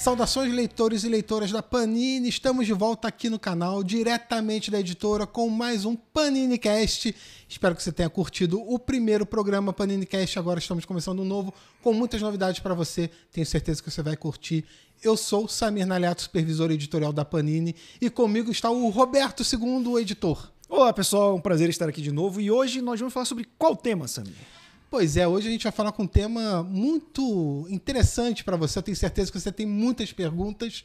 Saudações, leitores e leitoras da Panini, estamos de volta aqui no canal, diretamente da editora, com mais um PaniniCast. Espero que você tenha curtido o primeiro programa PaniniCast, agora estamos começando um novo, com muitas novidades para você, tenho certeza que você vai curtir. Eu sou Samir Naliato, supervisor editorial da Panini, e comigo está o Roberto II, o editor. Olá pessoal, é um prazer estar aqui de novo, e hoje nós vamos falar sobre qual tema, Samir? Pois é, hoje a gente vai falar com um tema muito interessante para você. Eu tenho certeza que você tem muitas perguntas,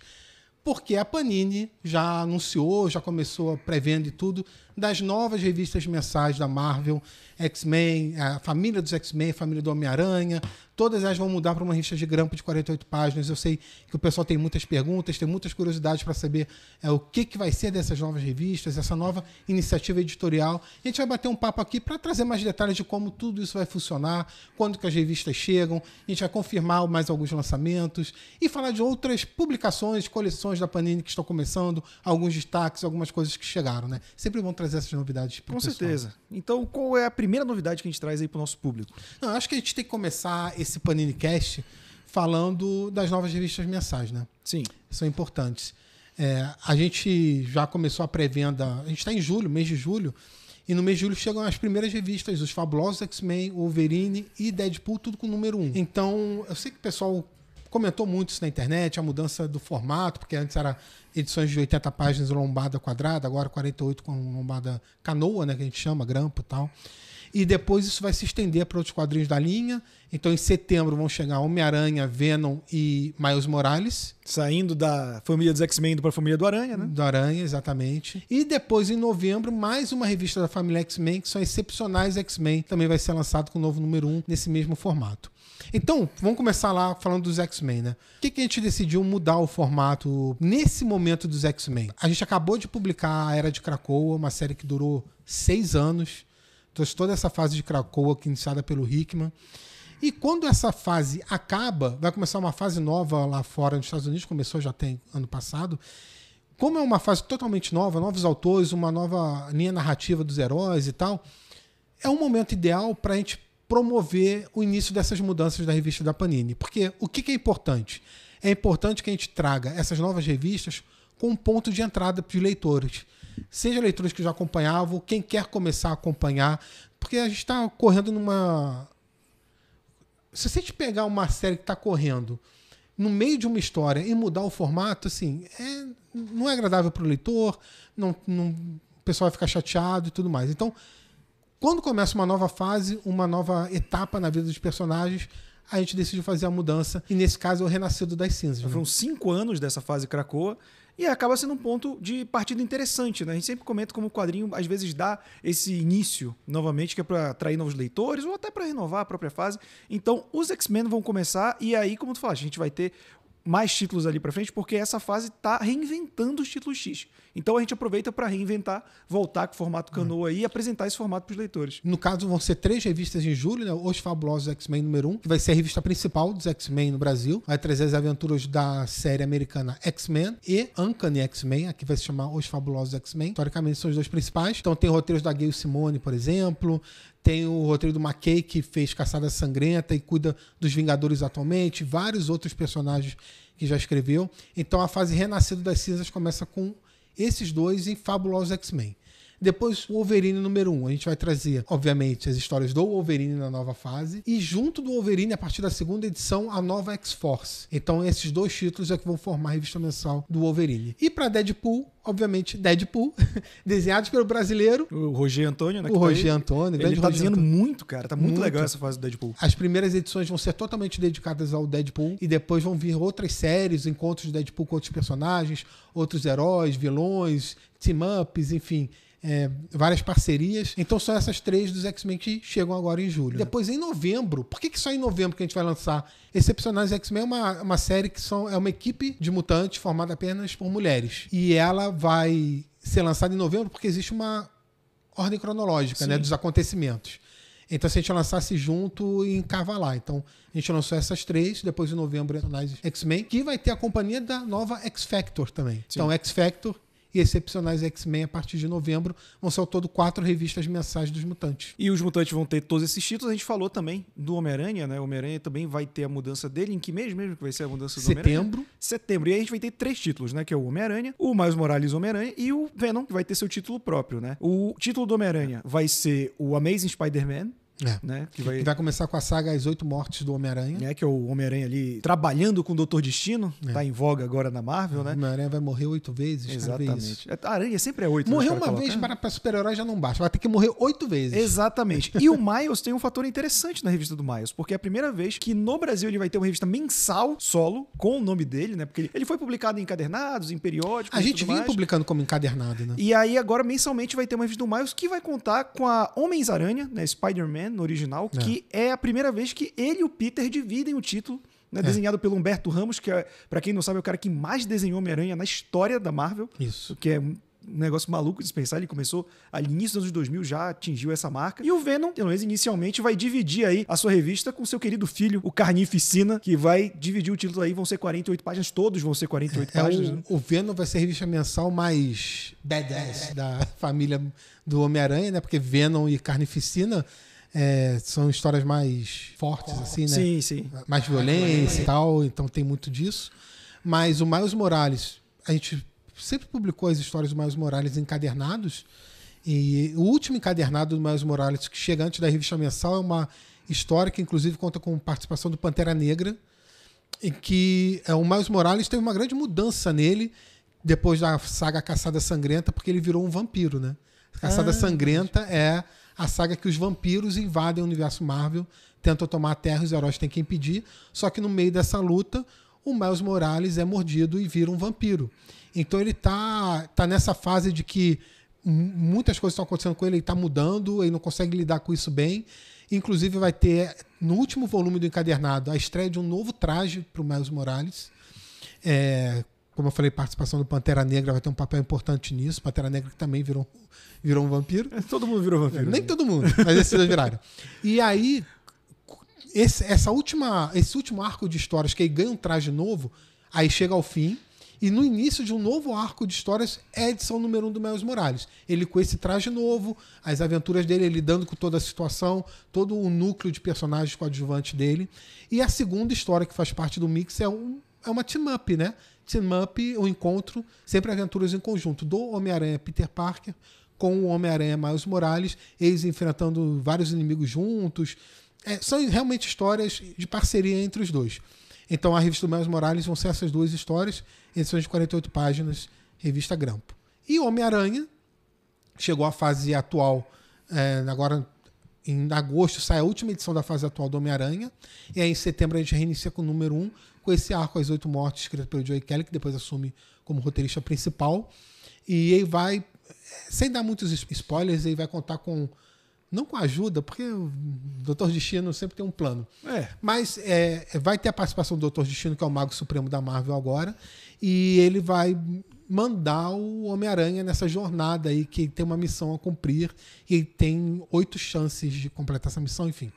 porque a Panini já anunciou, já começou a pré-venda e tudo, das novas revistas mensais da Marvel, X-Men, a família dos X-Men, a família do Homem-Aranha. Todas elas vão mudar para uma revista de grampo de 48 páginas. Eu sei que o pessoal tem muitas perguntas, tem muitas curiosidades para saber o que vai ser dessas novas revistas, essa nova iniciativa editorial. A gente vai bater um papo aqui para trazer mais detalhes de como tudo isso vai funcionar, quando que as revistas chegam. A gente vai confirmar mais alguns lançamentos e falar de outras publicações, coleções da Panini que estão começando, alguns destaques, algumas coisas que chegaram, né? Sempre vão trazer essas novidades para o pessoal. Com certeza. Então, qual é a primeira novidade que a gente traz aí para o nosso público? Não, acho que a gente tem que começar esse PaniniCast falando das novas revistas mensais, né? Sim. São importantes. A gente já começou a pré-venda, a gente está em julho, mês de julho, e no mês de julho chegam as primeiras revistas, os Fabulosos X-Men, Wolverine e Deadpool, tudo com o número 1. Então, eu sei que o pessoal comentou muito isso na internet, a mudança do formato, porque antes era edições de 80 páginas lombada quadrada, agora 48 com lombada canoa, né, que a gente chama, grampo e tal. E depois isso vai se estender para outros quadrinhos da linha. Então, em setembro vão chegar Homem-Aranha, Venom e Miles Morales. Saindo da família dos X-Men indo para a família do Aranha, né? Do Aranha, exatamente. E depois, em novembro, mais uma revista da família X-Men, que são Excepcionais X-Men. Também vai ser lançado com o novo número 1 nesse mesmo formato. Então, vamos começar lá falando dos X-Men, né? Por que a gente decidiu mudar o formato nesse momento dos X-Men? A gente acabou de publicar A Era de Krakoa, uma série que durou 6 anos. Trouxe toda essa fase de Krakoa, que é iniciada pelo Hickman. E quando essa fase acaba, vai começar uma fase nova lá fora nos Estados Unidos, começou já tem ano passado. Como é uma fase totalmente nova, novos autores, uma nova linha narrativa dos heróis e tal, é um momento ideal para a gente promover o início dessas mudanças da revista da Panini. Porque o que é importante? É importante que a gente traga essas novas revistas com um ponto de entrada para os leitores. Seja leitores que já acompanhavam, quem quer começar a acompanhar, porque a gente está correndo numa... Se você pegar uma série que está correndo no meio de uma história e mudar o formato, assim, não é agradável para o leitor, o pessoal vai ficar chateado e tudo mais. Então, quando começa uma nova fase, uma nova etapa na vida dos personagens, a gente decidiu fazer a mudança, e nesse caso é o Renascido das Cinzas. Foram 5 anos dessa fase Krakoa, e acaba sendo um ponto de partida interessante, né? A gente sempre comenta como o quadrinho às vezes dá esse início novamente, que é para atrair novos leitores ou até para renovar a própria fase. Então, os X-Men vão começar e aí, como tu falaste, a gente vai ter mais títulos ali para frente, porque essa fase tá reinventando os títulos X. Então a gente aproveita para reinventar, voltar com o formato canoa aí e apresentar esse formato para os leitores. No caso, vão ser 3 revistas em julho, né? Os Fabulosos X-Men número 1, que vai ser a revista principal dos X-Men no Brasil. Vai trazer as aventuras da série americana X-Men e Uncanny X-Men, aqui vai se chamar Os Fabulosos X-Men. Historicamente são os 2 principais. Então tem roteiros da Gayle Simone, por exemplo. Tem o roteiro do McKay, que fez Caçada Sangrenta e cuida dos Vingadores atualmente. Vários outros personagens que já escreveu. Então a fase Renascido das Cinzas começa com esses 2 em Fabulosos X-Men. Depois o Wolverine número 1. A gente vai trazer, obviamente, as histórias do Wolverine na nova fase. E junto do Wolverine, a partir da segunda edição, a nova X-Force. Então esses 2 títulos é que vão formar a revista mensal do Wolverine. E para Deadpool, obviamente, Deadpool, desenhados pelo brasileiro. O Roger Antônio, né? O Roger Antônio. Ele tá desenhando muito, cara. Tá muito legal essa fase do Deadpool. As primeiras edições vão ser totalmente dedicadas ao Deadpool. E depois vão vir outras séries, encontros de Deadpool com outros personagens, outros heróis, vilões, team-ups, enfim... várias parcerias. Então são essas 3 dos X-Men que chegam agora em julho. Depois em novembro, por que só em novembro que a gente vai lançar? Excepcionais X-Men é uma série que é uma equipe de mutantes formada apenas por mulheres. E ela vai ser lançada em novembro porque existe uma ordem cronológica, né, dos acontecimentos. Então, se a gente lançasse junto e encavalar. Então, a gente lançou essas 3, depois em novembro, X-Men, que vai ter a companhia da nova X-Factor também. Sim. Então, X-Factor e Excepcionais X-Men a partir de novembro. Vão ser ao todo 4 revistas mensais dos Mutantes. E os Mutantes vão ter todos esses títulos. A gente falou também do Homem-Aranha, né? O Homem-Aranha também vai ter a mudança dele. Em que mês mesmo que vai ser a mudança do Homem-Aranha? Setembro. E aí a gente vai ter 3 títulos, né? Que é o Homem-Aranha, o Miles Morales Homem-Aranha e o Venom, que vai ter seu título próprio, né? O título do Homem-Aranha vai ser o Amazing Spider-Man, né? Que vai começar com a saga As 8 Mortes do Homem-Aranha. Que é o Homem-Aranha ali trabalhando com o Doutor Destino. Tá em voga agora na Marvel, né? O Homem-Aranha vai morrer 8 vezes. Exatamente. A aranha sempre é 8. Morrer uma vez para super-herói já não basta. Vai ter que morrer 8 vezes. Exatamente. E o Miles tem um fator interessante na revista do Miles, porque é a primeira vez que no Brasil ele vai ter uma revista mensal solo com o nome dele, né? Porque ele foi publicado em encadernados, em periódicos. A gente vinha publicando como encadernado, né? E aí agora mensalmente vai ter uma revista do Miles que vai contar com a Homens-Aranha, né? Spider-Man no original, que é a primeira vez que ele e o Peter dividem o título, né? Desenhado pelo Humberto Ramos, que é, pra quem não sabe, é o cara que mais desenhou Homem-Aranha na história da Marvel. Isso. Que é um negócio maluco de se pensar. Ele começou ali no início dos anos 2000, já atingiu essa marca. E o Venom, pelo menos inicialmente, vai dividir aí a sua revista com seu querido filho, o Carnificina, que vai dividir o título aí. Vão ser 48 páginas, todos vão ser 48 páginas. Né? O Venom vai ser a revista mensal mais badass da família do Homem-Aranha, né? Porque Venom e Carnificina são histórias mais fortes, assim, né? Sim, sim. Mais violência e tal, então tem muito disso. Mas o Miles Morales, a gente sempre publicou as histórias do Miles Morales encadernados, e o último encadernado do Miles Morales, que chega antes da revista mensal, é uma história que inclusive conta com participação do Pantera Negra, em que o Miles Morales teve uma grande mudança nele depois da saga Caçada Sangrenta, porque ele virou um vampiro, né? Caçada Sangrenta é a saga que os vampiros invadem o universo Marvel, tentam tomar a Terra, os heróis têm que impedir, só que no meio dessa luta, o Miles Morales é mordido e vira um vampiro. Então ele tá nessa fase de que muitas coisas estão acontecendo com ele, ele está mudando, ele não consegue lidar com isso bem. Inclusive vai ter, no último volume do encadernado, a estreia de um novo traje para o Miles Morales. Como eu falei, participação do Pantera Negra vai ter um papel importante nisso. Pantera Negra que também virou um vampiro. Todo mundo virou vampiro. Nem todo mundo, mas esses dois viraram. E aí, esse último arco de histórias, que ele ganha um traje novo, aí chega ao fim, e no início de um novo arco de histórias é a edição número 1 do Miles Morales. Ele com esse traje novo, as aventuras dele, ele lidando com toda a situação, todo o núcleo de personagens coadjuvantes dele. E a segunda história que faz parte do mix é uma team-up, né? Team-up, um encontro, sempre aventuras em conjunto, do Homem-Aranha Peter Parker com o Homem-Aranha Miles Morales, eles enfrentando vários inimigos juntos. São realmente histórias de parceria entre os dois. Então a revista do Miles Morales vão ser essas duas histórias, edições de 48 páginas, revista Grampo. E Homem-Aranha chegou à fase atual, agora em agosto sai a última edição da fase atual do Homem-Aranha, e aí em setembro a gente reinicia com o número 1, com esse arco As 8 Mortes, escrito pelo Joe Kelly, que depois assume como roteirista principal. E ele vai, sem dar muitos spoilers, ele vai contar com, não com ajuda, porque o Doutor Destino sempre tem um plano. Mas vai ter a participação do Doutor Destino, que é o Mago Supremo da Marvel agora, e ele vai mandar o Homem-Aranha nessa jornada aí, que tem uma missão a cumprir, e ele tem 8 chances de completar essa missão, enfim.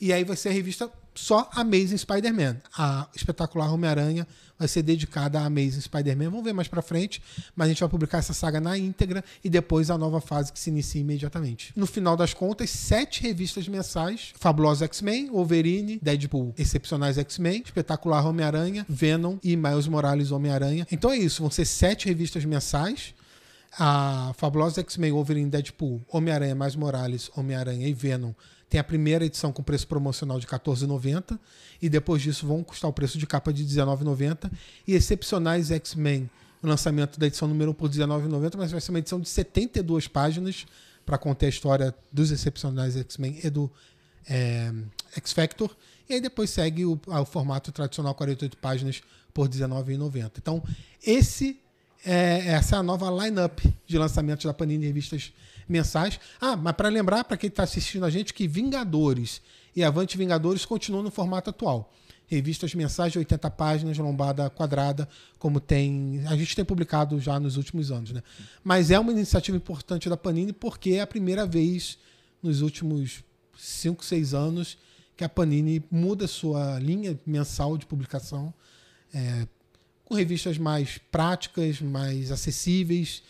E aí vai ser a revista só Amazing Spider-Man. A espetacular Homem-Aranha vai ser dedicada a Amazing Spider-Man. Vamos ver mais pra frente, mas a gente vai publicar essa saga na íntegra e depois a nova fase que se inicia imediatamente. No final das contas, 7 revistas mensais: Fabulosos X-Men, Wolverine, Deadpool, Excepcionais X-Men, Espetacular Homem-Aranha, Venom e Miles Morales Homem-Aranha. Então é isso, vão ser 7 revistas mensais. A Fabulosos X-Men, Wolverine, Deadpool, Homem-Aranha, Miles Morales, Homem-Aranha e Venom tem a primeira edição com preço promocional de R$14,90 e depois disso vão custar o preço de capa de R$19,90. E Excepcionais X-Men, o lançamento da edição número 1 por R$19,90, mas vai ser uma edição de 72 páginas para conter a história dos Excepcionais X-Men e do X-Factor. E aí depois segue o formato tradicional, 48 páginas por R$19,90. Então essa é a nova line-up de lançamentos da Panini Revistas mensais. Mas para lembrar, para quem está assistindo a gente, que Vingadores e Avante Vingadores continuam no formato atual. Revistas mensais de 80 páginas, lombada quadrada, como a gente tem publicado já nos últimos anos, né? Mas é uma iniciativa importante da Panini porque é a primeira vez nos últimos 5, 6 anos que a Panini muda sua linha mensal de publicação. com revistas mais práticas, mais acessíveis.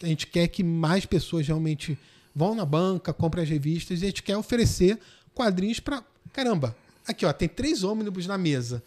A gente quer que mais pessoas realmente vão na banca, comprem as revistas, e a gente quer oferecer quadrinhos para... Caramba, aqui ó, tem 3 ônibus na mesa.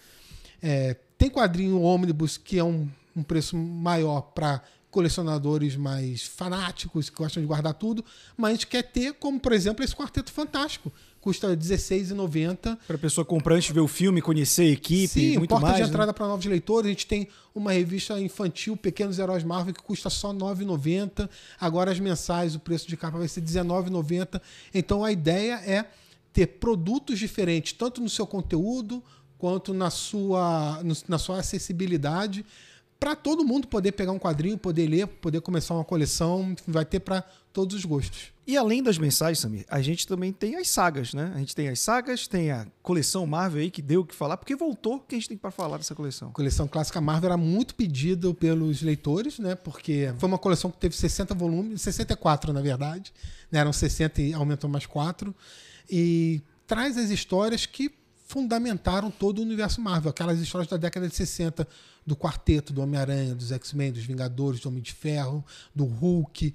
Tem quadrinho ônibus que é um preço maior para colecionadores mais fanáticos, que gostam de guardar tudo, mas a gente quer ter, como por exemplo, esse Quarteto Fantástico. Custa R$16,90. Para a pessoa comprar antes de ver o filme, conhecer a equipe, sim, muito porta mais. De entrada para novos leitores. A gente tem uma revista infantil, Pequenos Heróis Marvel, que custa só R$9,90. Agora as mensais, o preço de capa vai ser R$19,90. Então a ideia é ter produtos diferentes, tanto no seu conteúdo, quanto na sua acessibilidade, para todo mundo poder pegar um quadrinho, poder ler, poder começar uma coleção. Vai ter para todos os gostos. E além das mensagens, Samir, a gente também tem as sagas, né? A gente tem as sagas, tem a coleção Marvel aí, que deu o que falar, porque voltou. O que a gente tem para falar dessa coleção? A coleção clássica Marvel era muito pedida pelos leitores, né? Porque foi uma coleção que teve 60 volumes, 64 na verdade, né? Eram 60 e aumentou mais 4. E traz as histórias que fundamentaram todo o universo Marvel. Aquelas histórias da década de 60, do Quarteto, do Homem-Aranha, dos X-Men, dos Vingadores, do Homem de Ferro, do Hulk,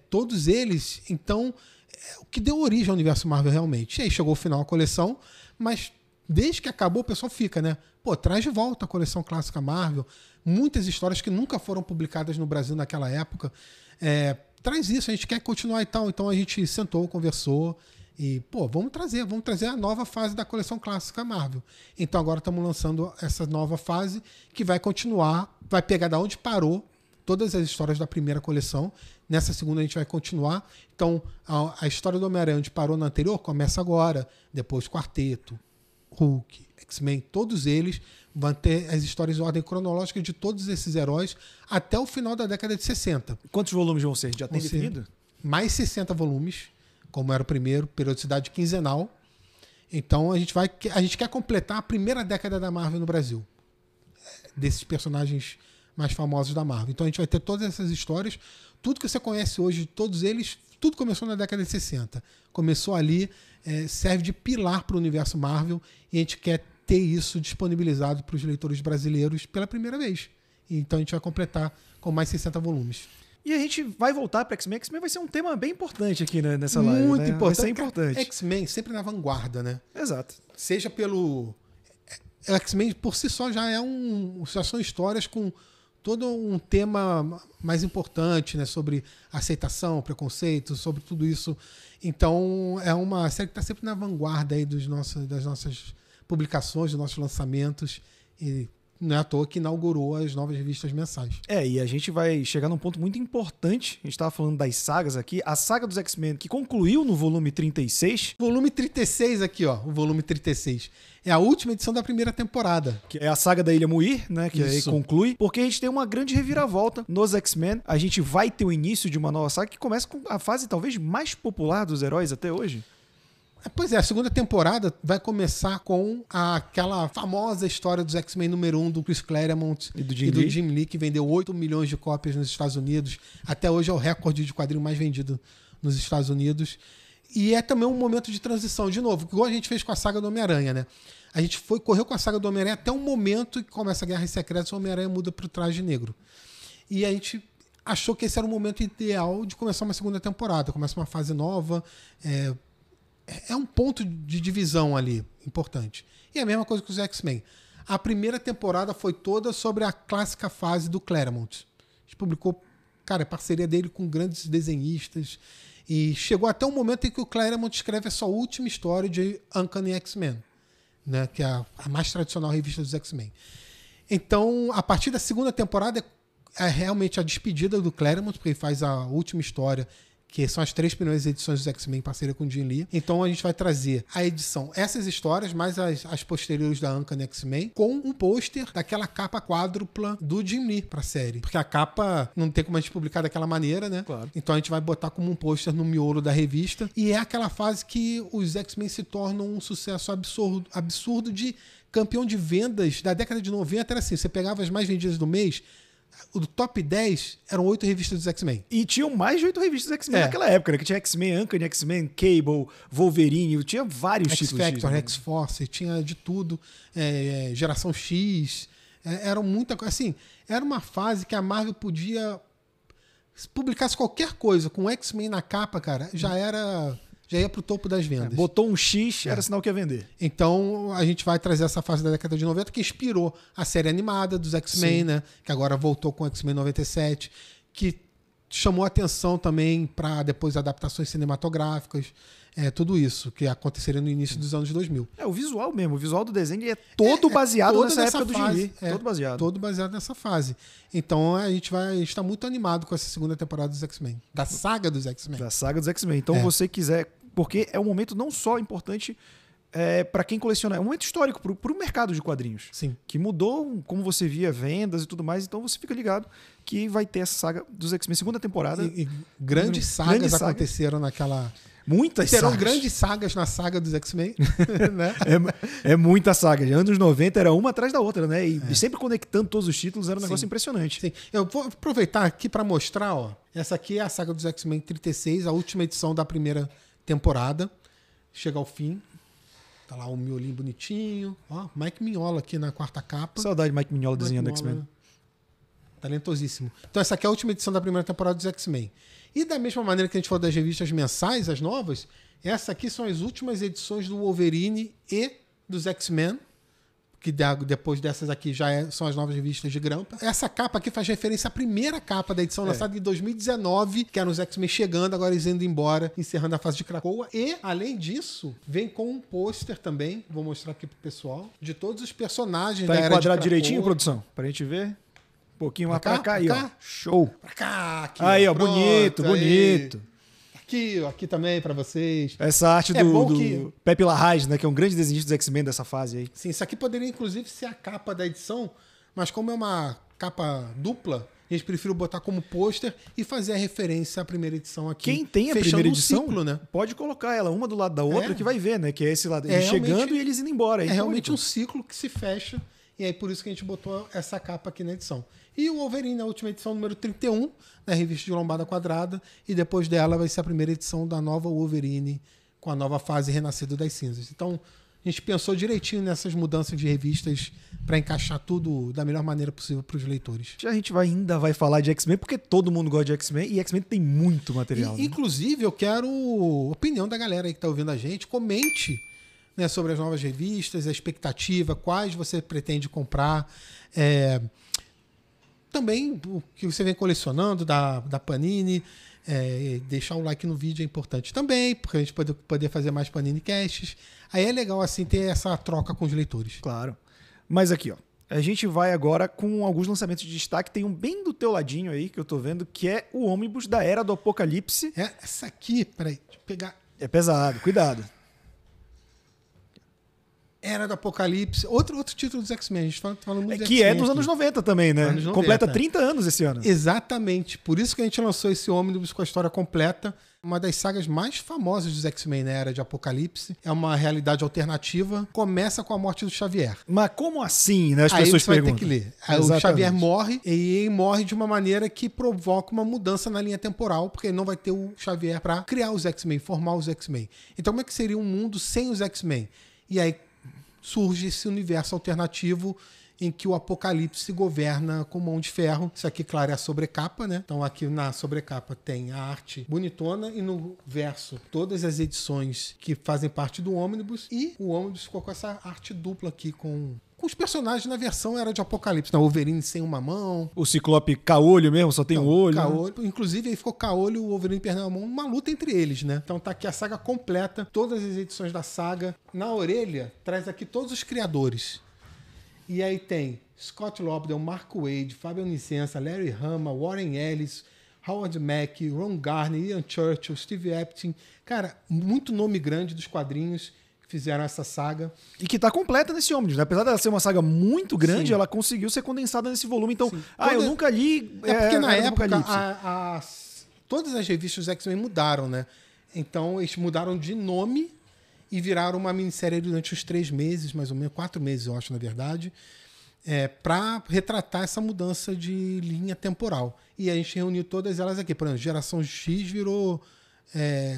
todos eles, então, o que deu origem ao universo Marvel realmente. E aí chegou o final da coleção, mas desde que acabou o pessoal fica, né? Pô, traz de volta a coleção clássica Marvel, muitas histórias que nunca foram publicadas no Brasil naquela época. Traz isso, a gente quer continuar e tal. Então a gente sentou, conversou, e, pô, vamos trazer a nova fase da coleção clássica Marvel. Então agora estamos lançando essa nova fase que vai continuar, vai pegar da onde parou todas as histórias da primeira coleção. Nessa segunda a gente vai continuar. Então a história do Homem-Aranha onde parou na anterior começa agora, depois Quarteto, Hulk, X-Men, todos eles vão ter as histórias em ordem cronológica de todos esses heróis até o final da década de 60. Quantos volumes vão ser? Já tem definido? Mais 60 volumes. Como era o primeiro, periodicidade quinzenal. Então a gente quer completar a primeira década da Marvel no Brasil. Desses personagens mais famosos da Marvel. Então a gente vai ter todas essas histórias. Tudo que você conhece hoje, todos eles, tudo começou na década de 60. Começou ali, serve de pilar para o universo Marvel, e a gente quer ter isso disponibilizado para os leitores brasileiros pela primeira vez. Então a gente vai completar com mais 60 volumes. E a gente vai voltar para X-Men. X-Men vai ser um tema bem importante aqui, né, nessa live. Muito importante. Vai ser importante. X-Men sempre na vanguarda, né? Exato. Seja pelo... X-Men por si só já são histórias com todo um tema mais importante, né? Sobre aceitação, preconceito, sobre tudo isso. Então é uma série que está sempre na vanguarda aí das nossas publicações, dos nossos lançamentos. E não é à toa que inaugurou as novas revistas mensais. E a gente vai chegar num ponto muito importante. A gente estava falando das sagas aqui. A saga dos X-Men, que concluiu no volume 36. Volume 36 aqui, ó. O volume 36. É a última edição da primeira temporada. Que é a saga da Ilha Muir, né? Que aí conclui. Porque a gente tem uma grande reviravolta nos X-Men. A gente vai ter o início de uma nova saga que começa com a fase talvez mais popular dos heróis até hoje. Pois é, a segunda temporada vai começar com aquela famosa história dos X-Men número 1 do Chris Claremont e do Jim Lee, que vendeu 8 milhões de cópias nos Estados Unidos. Até hoje é o recorde de quadrinho mais vendido nos Estados Unidos. E é também um momento de transição, de novo, igual a gente fez com a saga do Homem-Aranha, né? A gente correu com a saga do Homem-Aranha até um momento que começa a Guerra Secreta e o Homem-Aranha muda para o traje negro. E a gente achou que esse era o momento ideal de começar uma segunda temporada. Começa uma fase nova, é um ponto de divisão ali importante. E é a mesma coisa que os X-Men. A primeira temporada foi toda sobre a clássica fase do Claremont. A gente publicou, a parceria dele com grandes desenhistas. E chegou até um momento em que o Claremont escreve a sua última história de Uncanny X-Men, né, que é a mais tradicional revista dos X-Men. Então, a partir da segunda temporada é realmente a despedida do Claremont, porque ele faz a última história, que são as 3 primeiras edições dos X-Men em parceria com o Jim Lee. Então a gente vai trazer a edição, essas histórias, mais as posteriores da Uncanny X-Men, com um pôster daquela capa quádrupla do Jim Lee pra série. Porque a capa não tem como a gente publicar daquela maneira, né? Claro. Então a gente vai botar como um pôster no miolo da revista. E é aquela fase que os X-Men se tornam um sucesso absurdo de campeão de vendas da década de 90. Era assim, você pegava as mais vendidas do mês, o top 10 eram 8 revistas dos X-Men. E tinham mais de 8 revistas dos X-Men naquela época, né? Que tinha X-Men, Uncanny X-Men, Cable, Wolverine, tinha vários títulos. X-Factor, X-Force, tinha de tudo. Geração X, Era muita coisa. Assim, era uma fase que a Marvel podia... Se publicasse qualquer coisa com X-Men na capa, cara, já ia pro topo das vendas. Botou um X, era sinal que ia vender. Então, a gente vai trazer essa fase da década de 90 que inspirou a série animada dos X-Men, né? Que agora voltou com X-Men 97, que chamou atenção também para depois adaptações cinematográficas, tudo isso que aconteceria no início dos anos 2000. O visual mesmo, o visual do desenho é todo baseado nessa época do Gibi. Todo baseado nessa fase. Então a gente está muito animado com essa segunda temporada dos X-Men. Da saga dos X-Men. Da saga dos X-Men. Então você quiser... Porque é um momento não só importante para quem coleciona, é um momento histórico para o mercado de quadrinhos. Sim. Que mudou como você via vendas e tudo mais. Então você fica ligado que vai ter essa saga dos X-Men, segunda temporada. E grandes sagas aconteceram naquela... Muitas Terão sagas. grandes sagas na saga dos X-Men. Né? É muita saga. Anos 90 era uma atrás da outra, né? E sempre conectando todos os títulos era um negócio impressionante. Sim. Eu vou aproveitar aqui para mostrar, ó. Essa aqui é a saga dos X-Men 36, a última edição da primeira temporada. Chega ao fim. Tá lá o miolinho bonitinho. Ó, Mike Mignola aqui na quarta capa. Saudade de Mike Mignola desenhando X-Men. Talentosíssimo. Então essa aqui é a última edição da primeira temporada dos X-Men. E da mesma maneira que a gente falou das revistas mensais, as novas, essa aqui são as últimas edições do Wolverine e dos X-Men, que depois dessas aqui já são as novas revistas de grampa. Essa capa aqui faz referência à primeira capa da edição lançada em 2019, que eram os X-Men chegando, agora eles indo embora, encerrando a fase de Krakoa. E, além disso, vem com um pôster também, vou mostrar aqui pro pessoal, de todos os personagens da era de Krakoa. Tá enquadrado direitinho, produção? Pra gente ver. Um pouquinho mais pra cá aí, ó. Show. Pra cá, aqui. Aí, ó, pronto, bonito, aí. bonito. Aqui, ó, aqui também pra vocês. Essa arte do Pepe Larraz, né, que é um grande desenhista dos X-Men dessa fase aí. Sim, isso aqui poderia inclusive ser a capa da edição, mas como é uma capa dupla, a gente preferiu botar como pôster e fazer a referência à primeira edição aqui. Quem tem a primeira edição, ciclo, né? pode colocar ela uma do lado da outra que vai ver, né? Que é esse lado, eles chegando e eles indo embora. É realmente um ciclo que se fecha, e aí por isso que a gente botou essa capa aqui na edição. E o Wolverine, na última edição, número 31, na revista de Lombada Quadrada, e depois dela vai ser a primeira edição da nova Wolverine, com a nova fase Renascido das Cinzas. Então, a gente pensou direitinho nessas mudanças de revistas para encaixar tudo da melhor maneira possível para os leitores. A gente ainda vai falar de X-Men, porque todo mundo gosta de X-Men, e X-Men tem muito material. Inclusive, eu quero a opinião da galera aí que está ouvindo a gente. Comente, né, sobre as novas revistas, a expectativa, quais você pretende comprar. Também o que você vem colecionando da Panini. Deixar um like no vídeo é importante também, porque a gente poder fazer mais Panini Casts. Aí é legal assim ter essa troca com os leitores. Claro. Mas aqui, ó, a gente vai agora com alguns lançamentos de destaque. Tem um bem do teu ladinho aí, que eu tô vendo, que é o ônibus da Era do Apocalipse. Essa aqui, peraí, deixa eu pegar. É pesado, cuidado. Era do Apocalipse. Outro título dos X-Men. A gente fala muito de que é dos anos 90 também, né? Anos 90. Completa 30 anos esse ano. Exatamente. Por isso que a gente lançou esse ônibus com a história completa. Uma das sagas mais famosas dos X-Men na Era de Apocalipse. É uma realidade alternativa. Começa com a morte do Xavier. Mas como assim, né? As Aí pessoas você vai perguntam. ter que ler. Aí o Xavier morre, e ele morre de uma maneira que provoca uma mudança na linha temporal, porque ele não vai ter o Xavier para criar os X-Men, formar os X-Men. Então como é que seria um mundo sem os X-Men? E aí surge esse universo alternativo em que o Apocalipse governa com mão de ferro. Isso aqui, claro, é a sobrecapa, né? Então aqui na sobrecapa tem a arte bonitona e no verso todas as edições que fazem parte do ônibus, e o ônibus ficou com essa arte dupla aqui com os personagens na versão Era de Apocalipse. O Wolverine sem uma mão. O Ciclope caolho mesmo, só tem um olho. Caolho. Inclusive, aí ficou caolho e o Wolverine perdendo a mão. Uma luta entre eles, né? Então tá aqui a saga completa, todas as edições da saga. Na orelha, traz aqui todos os criadores. E aí tem Scott Lobdell, Mark Waid, Fabian Licença, Larry Hama, Warren Ellis, Howard Mack, Ron Garner, Ian Churchill, Steve Epstein. Cara, muito nome grande dos quadrinhos que fizeram essa saga. E que tá completa nesse ônibus, né? Apesar dela ser uma saga muito grande, Sim. ela conseguiu ser condensada nesse volume. Então, Sim. eu nunca li. Porque na época, Apocalipse. todas as revistas dos X-Men mudaram, né? Então, eles mudaram de nome e viraram uma minissérie durante os 3 meses, mais ou menos, 4 meses, eu acho, na verdade, para retratar essa mudança de linha temporal. E a gente reuniu todas elas aqui. Por exemplo, Geração X virou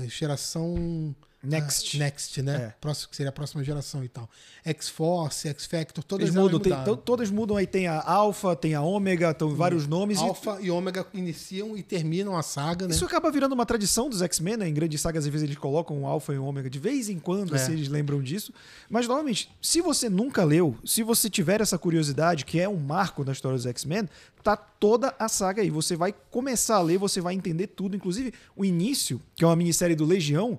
Geração Next, né? É. Próximo, que seria a próxima geração e tal. X-Force, X-Factor, todas Eles elas mudam, mudaram. todas mudam, aí tem a Alpha, tem a Ômega, estão vários nomes. Alpha e Ômega iniciam e terminam a saga, né? Isso acaba virando uma tradição dos X-Men, né? Em grandes sagas, às vezes eles colocam um Alpha e um Ômega de vez em quando, assim, eles lembram disso. Mas, novamente, se você nunca leu, se você tiver essa curiosidade, que é um marco na história dos X-Men, tá toda a saga aí. Você vai começar a ler, você vai entender tudo. Inclusive, o início, que é uma minissérie do Legião,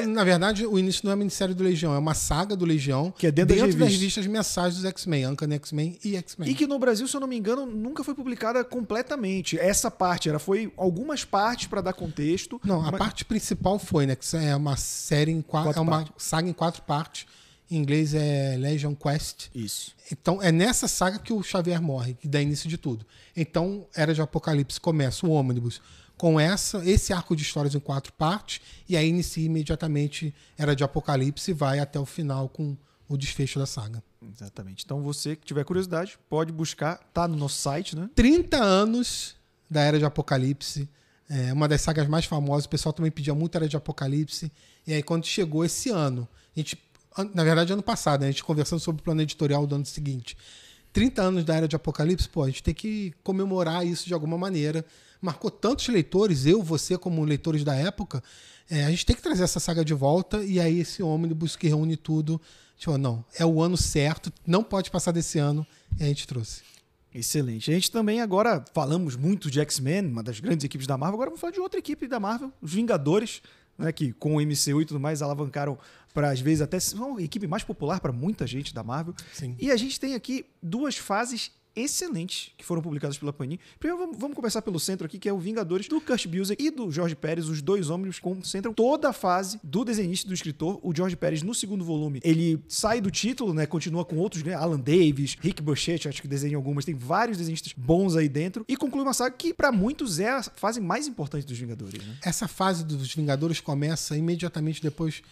Na verdade, o início não é Ministério do Legião, é uma saga do Legião que é dentro das revistas mensais dos X-Men, Uncanny X-Men e X-Men. E que no Brasil, se eu não me engano, nunca foi publicada completamente. Essa parte, foi algumas partes para dar contexto. Não, a parte principal foi, né? Que é uma série uma saga em 4 partes. Em inglês é Legion Quest. Isso. Então, é nessa saga que o Xavier morre, que dá início de tudo. Então, Era de Apocalipse começa o ônibus com esse arco de histórias em 4 partes, e aí inicia imediatamente Era de Apocalipse e vai até o final com o desfecho da saga. Exatamente. Então, você que tiver curiosidade, pode buscar, tá no nosso site, né? 30 anos da Era de Apocalipse, uma das sagas mais famosas, o pessoal também pedia muito Era de Apocalipse, e aí quando chegou esse ano, na verdade ano passado, né, a gente conversando sobre o plano editorial do ano seguinte, 30 anos da Era de Apocalipse, a gente tem que comemorar isso de alguma maneira. Marcou tantos leitores, você como leitores da época, a gente tem que trazer essa saga de volta, e aí esse ônibus que reúne tudo, não, é o ano certo, não pode passar desse ano, e a gente trouxe. Excelente. A gente também agora falamos muito de X-Men, uma das grandes equipes da Marvel, agora vamos falar de outra equipe da Marvel, os Vingadores, né, que com o MCU e tudo mais alavancaram para, às vezes, até ser uma equipe mais popular para muita gente da Marvel. Sim. E a gente tem aqui 2 fases excelentes que foram publicadas pela Panini. Primeiro, vamos começar pelo centro aqui, que é o Vingadores do Kurt Busiek e do Jorge Pérez. Os 2 homens concentram toda a fase do desenhista e do escritor. O Jorge Pérez, no 2º volume, ele sai do título, né? Continua com outros, né? Alan Davis, Rick Bochetti, acho que desenha algumas. Tem vários desenhistas bons aí dentro. E conclui uma saga que, para muitos, é a fase mais importante dos Vingadores, né? Essa fase dos Vingadores começa imediatamente depois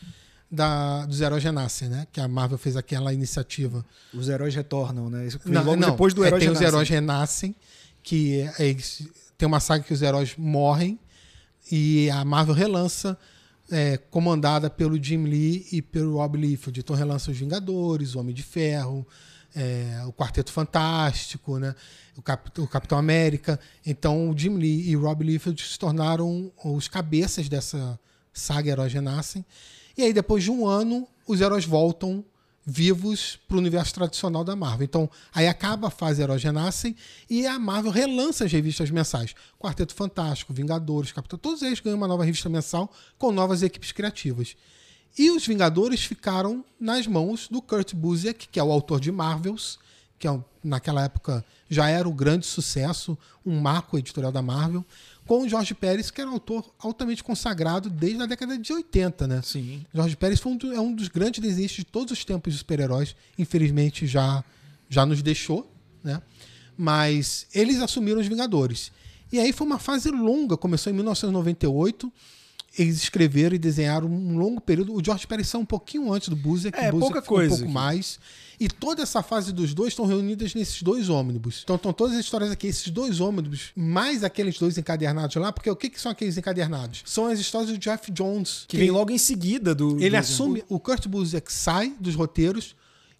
dos Heróis Renascem, né? Que a Marvel fez aquela iniciativa. Os heróis retornam, né? Isso foi Não, depois do Heróis tem Renascem. os Heróis Renascem, que tem uma saga que os heróis morrem, e a Marvel relança, comandada pelo Jim Lee e pelo Rob Liefeld. Então relança os Vingadores, o Homem de Ferro, o Quarteto Fantástico, né? O Capitão América. Então o Jim Lee e o Rob Liefeld se tornaram os cabeças dessa saga Heróis Renascem. E aí, depois de um ano, os heróis voltam vivos para o universo tradicional da Marvel. Então, aí acaba a fase Heróis Renascem e a Marvel relança as revistas mensais. Quarteto Fantástico, Vingadores, Capitão... Todos eles ganham uma nova revista mensal com novas equipes criativas. E os Vingadores ficaram nas mãos do Kurt Busiek, que é o autor de Marvels, que naquela época já era um grande sucesso, um marco editorial da Marvel, com o Jorge Pérez, que era um autor altamente consagrado desde a década de 80, né? Sim. Jorge Pérez é um dos grandes desenhistas de todos os tempos de super-heróis. Infelizmente já nos deixou, né? Mas eles assumiram os Vingadores. E aí foi uma fase longa, começou em 1998. Eles escreveram e desenharam um longo período. O Jorge Pérez saiu um pouquinho antes do Busiek. O Busiek pouca ficou coisa um pouco mais. E toda essa fase dos 2 estão reunidas nesses 2 ônibus. Então estão todas as histórias aqui, esses 2 ônibus, mais aqueles 2 encadernados lá, porque o que são aqueles encadernados? São as histórias do Jeff Jones. Que vem logo em seguida Ele assume, o Kurt Busiek sai dos roteiros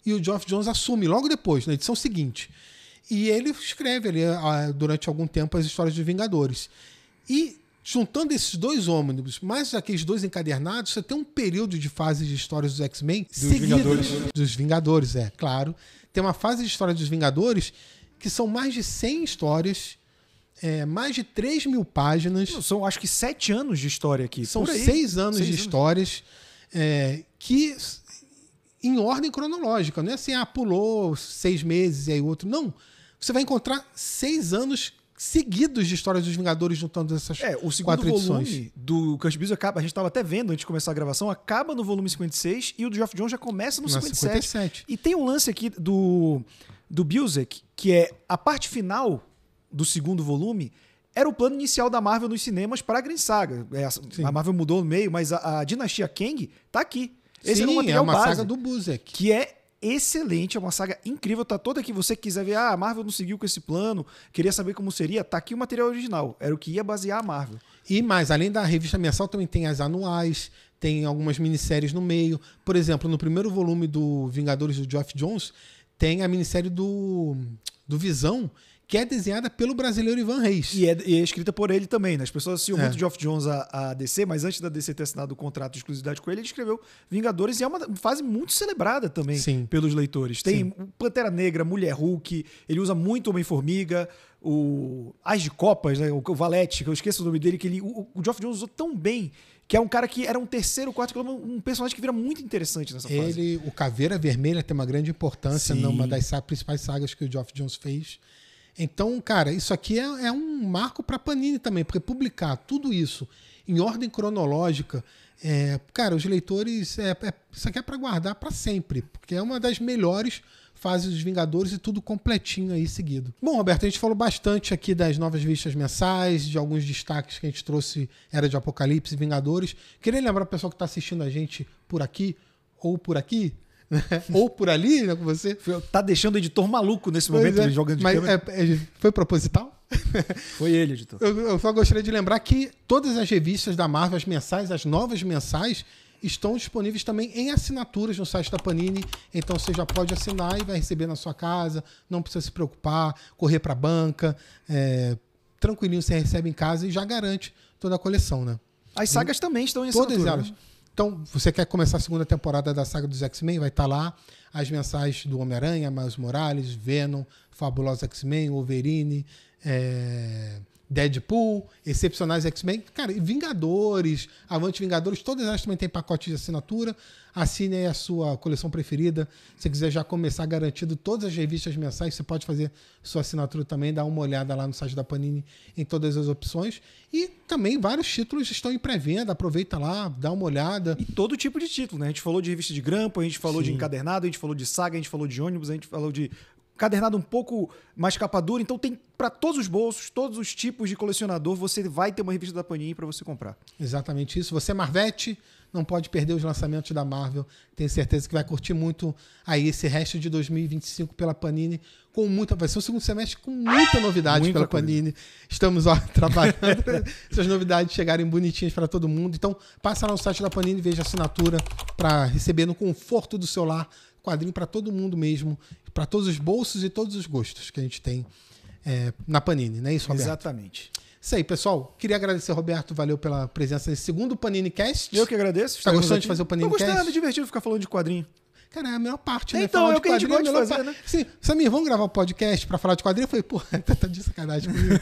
e o Jeff Jones assume logo depois, na edição seguinte. E ele escreve ali, durante algum tempo, as histórias dos Vingadores. E juntando esses 2 ônibus, mais aqueles 2 encadernados, você tem um período de fase de histórias dos X-Men seguidas. Dos Vingadores, claro. Tem uma fase de história dos Vingadores que são mais de 100 histórias, mais de 3.000 páginas. São, acho que 7 anos de história aqui. São 6 anos de histórias que, em ordem cronológica, não é assim, pulou 6 meses e aí outro. Não. Você vai encontrar 6 anos seguidos de histórias dos Vingadores juntando essas 4 edições. O segundo volume do Kurt Busiek acaba, a gente estava até vendo antes de começar a gravação, acaba no volume 56 e o do Geoff Johns já começa no 57. E tem um lance aqui do Busiek, que é a parte final do segundo volume, era o plano inicial da Marvel nos cinemas para a Grande Saga. A Marvel mudou no meio, mas a Dinastia Kang tá aqui. Esse era um material uma base, saga do Busiek. que é excelente, é uma saga incrível, tá toda aqui. Você quiser ver, a Marvel não seguiu com esse plano, queria saber como seria, tá aqui o material original. Era o que ia basear a Marvel. E mais, além da revista mensal, também tem as anuais, tem algumas minisséries no meio. Por exemplo, no primeiro volume do Vingadores do Geoff Johns, tem a minissérie do Visão, que é desenhada pelo brasileiro Ivan Reis. E é escrita por ele também, né? As pessoas associam muito Geoff Johns a DC, mas antes da DC ter assinado o contrato de exclusividade com ele escreveu Vingadores, e é uma fase muito celebrada também pelos leitores. Tem Pantera Negra, Mulher Hulk, ele usa muito Homem-Formiga, o As de Copas, né? O Valete, que eu esqueço o nome dele, que o Geoff Johns usou tão bem, que é um cara que era um terceiro, quarto, um personagem que vira muito interessante nessa fase. O Caveira Vermelha tem uma grande importância numa das principais sagas que o Geoff Johns fez. Então, cara, isso aqui é um marco para Panini também, porque publicar tudo isso em ordem cronológica, cara, os leitores, isso aqui é para guardar para sempre, porque é uma das melhores fases dos Vingadores e tudo completinho aí seguido. Bom, Roberto, a gente falou bastante aqui das novas revistas mensais, de alguns destaques que a gente trouxe, Era de Apocalipse, Vingadores. Queria lembrar o pessoal que está assistindo a gente por aqui ou por aqui, ou por ali, né, com você. Tá deixando o editor maluco nesse momento, jogando de câmera. Foi proposital? Foi ele, editor. Eu só gostaria de lembrar que todas as revistas da Marvel, as mensais, as novas mensais, estão disponíveis também em assinaturas no site da Panini. Então você já pode assinar e vai receber na sua casa. Não precisa se preocupar, correr para a banca. Tranquilinho, você recebe em casa e já garante toda a coleção, né? As sagas também estão em assinatura. Todas elas. Né? Então, você quer começar a segunda temporada da saga dos X-Men? Vai estar lá as mensais do Homem-Aranha, Miles Morales, Venom, Fabulosos X-Men, Wolverine, Deadpool, Excepcionais X-Men, cara, e Vingadores, Avante Vingadores, todas elas também têm pacote de assinatura. Assine aí a sua coleção preferida. Se quiser já começar garantido todas as revistas mensais, você pode fazer sua assinatura também, dar uma olhada lá no site da Panini em todas as opções. E também vários títulos estão em pré-venda, aproveita lá, dá uma olhada. E todo tipo de título, né? A gente falou de revista de grampo, a gente falou de encadernado, a gente falou de saga, a gente falou de ônibus, a gente falou de encadernado um pouco mais capa dura, então tem para todos os bolsos, todos os tipos de colecionador, você vai ter uma revista da Panini para você comprar. Exatamente isso. Você é Marvete, não pode perder os lançamentos da Marvel. Tenho certeza que vai curtir muito aí esse resto de 2025 pela Panini. Vai ser um segundo semestre com muita novidade pela Panini. Estamos trabalhando para essas novidades chegarem bonitinhas para todo mundo. Então, passa lá no site da Panini e veja a assinatura para receber no conforto do seu lar. Quadrinho para todo mundo mesmo, para todos os bolsos e todos os gostos que a gente tem na Panini, não é isso, Roberto? Exatamente. Isso aí, pessoal. Queria agradecer, Roberto. Valeu pela presença nesse segundo Panini Cast. Eu que agradeço. Tá gostando de fazer o Panini Cast? Tô gostando, é divertido ficar falando de quadrinho. Cara, é a melhor parte, né? Então, é o que a gente gosta de fazer, né? Sim, Samir, vamos gravar um podcast pra falar de quadrinho? Eu falei, pô, tá de sacanagem comigo.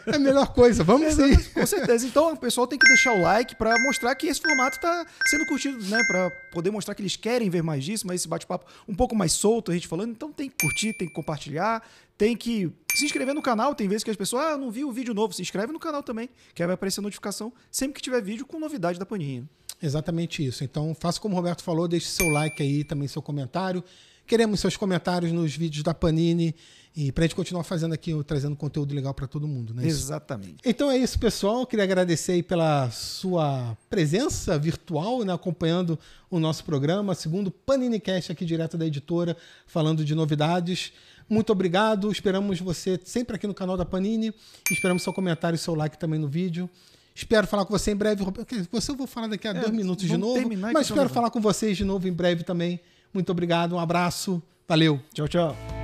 É a melhor coisa, vamos sim. Com certeza. Então, o pessoal tem que deixar o like pra mostrar que esse formato tá sendo curtido, né? Pra poder mostrar que eles querem ver mais disso, mas esse bate-papo um pouco mais solto, a gente falando. Então, tem que curtir, tem que compartilhar, tem que se inscrever no canal. Tem vezes que as pessoas, eu não vi o vídeo novo. Se inscreve no canal também, que aí vai aparecer a notificação sempre que tiver vídeo com novidade da Panini. Exatamente isso. Então, faça como o Roberto falou, deixe seu like aí, também seu comentário. Queremos seus comentários nos vídeos da Panini e pra gente continuar fazendo aqui, trazendo conteúdo legal para todo mundo, né? Exatamente. Então é isso, pessoal. Queria agradecer aí pela sua presença virtual, né, acompanhando o nosso programa, segundo Panini Cast aqui direto da editora, falando de novidades. Muito obrigado. Esperamos você sempre aqui no canal da Panini. Esperamos seu comentário e seu like também no vídeo. Espero falar com você em breve. Você eu vou falar daqui a 2 minutos de novo. Mas espero falar com vocês de novo em breve também. Muito obrigado, um abraço. Valeu. Tchau, tchau.